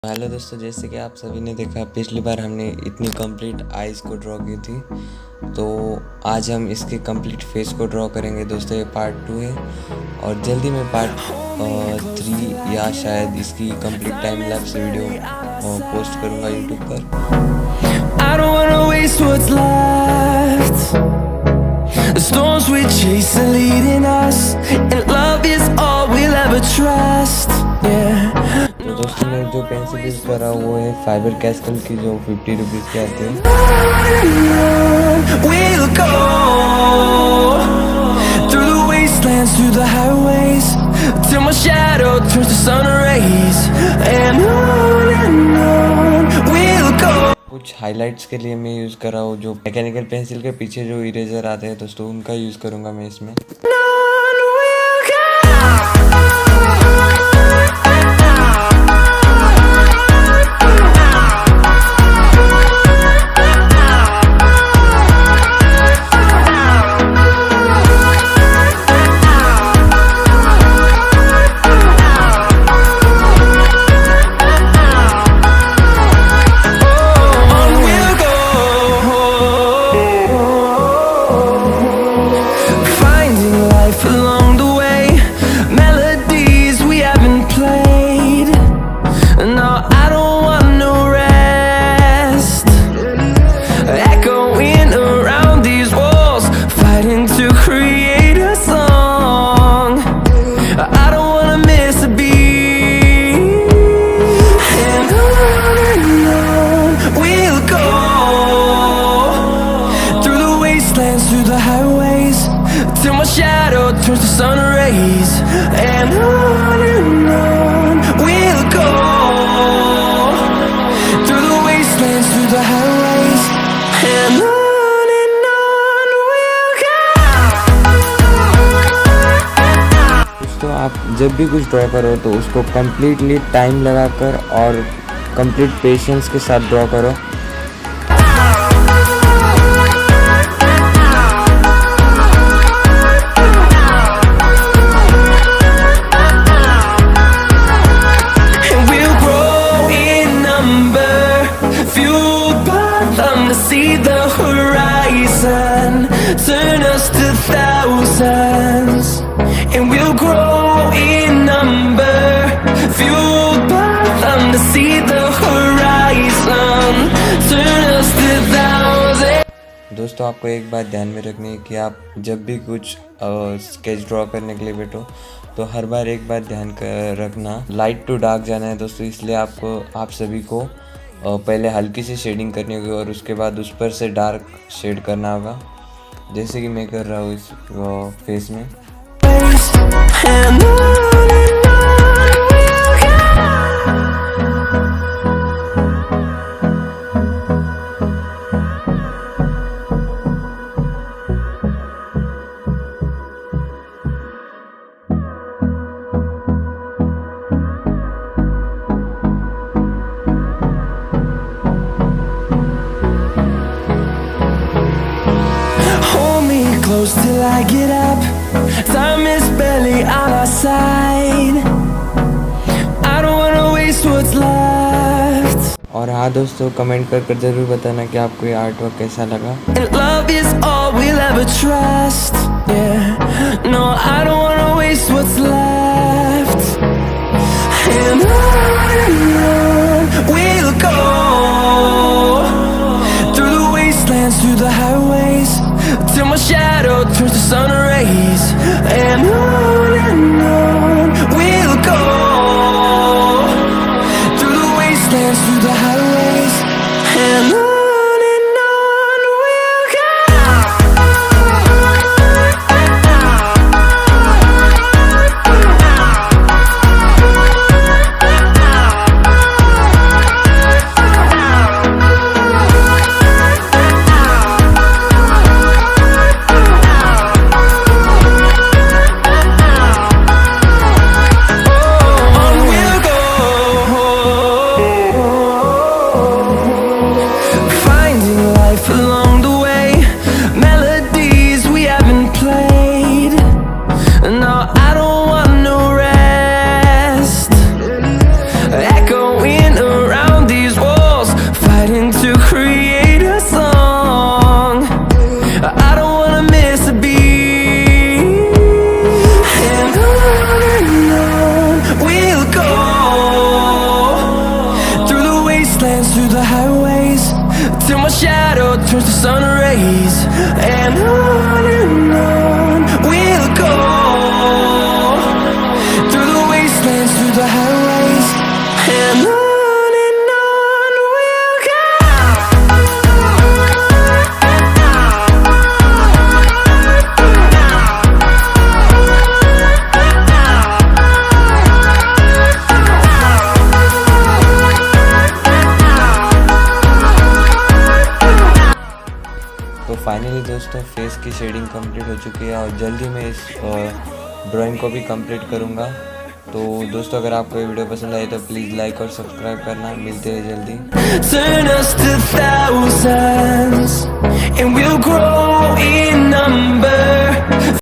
Hello दोस्तों, जैसे कि आप सभी ने देखा पिछली बार हमने इतनी कंप्लीट आइज़ को ड्रॉ की थी, तो आज हम इसके कंप्लीट फेस को ड्रॉ करेंगे दोस्तों। ये पार्ट 2 है और जल्दी मैं पार्ट 3 या शायद इसकी complete time lapse video post करूँगा यूट्यूब पर। I don't wanna waste what's left. The storms we chase are leading us, and love is all we'll ever trust. Yeah. तो दोस्तों मैं जो पेंसिल यूज कर रहा हूँ वो है फाइबर कैस्टल की, जो 50 रुपीज़ की आती है। We'll go through the wastelands, through the highways, till my shadow turns to sun rays, and on we'll go. कुछ हाइलाइट्स के लिए मैं यूज़ कर रहा हूँ जो मैकेनिकल पेंसिल के पीछे जो इरेजर आते हैं दोस्तों, उनका यूज़ करूँगा मैं इसमें। Through the highways, till my shadow turns to sun rays, and on we'll go. Through the wastelands, through the highways, and on we'll go. दोस्तों आप जब भी कुछ ड्रॉ करो तो उसको कम्प्लीटली टाइम लगाकर और कंप्लीट पेशेंस के साथ ड्रॉ करो। See the horizon, turn us to thousands, and we'll grow in number, fueled by them to see the horizon, turn us to thousands. दोस्तों आपको एक बात ध्यान में रखनी है कि आप जब भी कुछ स्केच ड्रॉ करने के लिए बैठो तो हर बार एक बात ध्यान रखना, लाइट टू डार्क जाना है दोस्तों। इसलिए आप सभी को पहले हल्की सी शेडिंग करनी होगी और उसके बाद उस पर से डार्क शेड करना होगा, जैसे कि मैं कर रहा हूँ इस फेस में। Close till I get up, time is barely on our side, I don't wanna waste what's left. और हाँ दोस्तों, कमेंट कर जरूर बताना कि आपको ये आर्ट वर्क कैसा लगा। And love is all we'll ever trust, yeah. No, I don't wanna waste what's left. And on we'll go, through the wastelands, through the highways, till my shadow turns to sun rays, and on we'll go. Through the wastelands, through the highways, and on we'll go. wastelands, through the highways, till my shadow turns to sun rays. And on we'll go, through the wastelands, through the highways, and on we'll go. तो finally दोस्तों face की shading complete हो चुकी है और जल्दी मैं इस ड्राइंग को भी कंप्लीट करूँगा। तो दोस्तों अगर आपको ये वीडियो पसंद आए तो प्लीज़ लाइक और सब्सक्राइब करना। मिलते हैं जल्दी।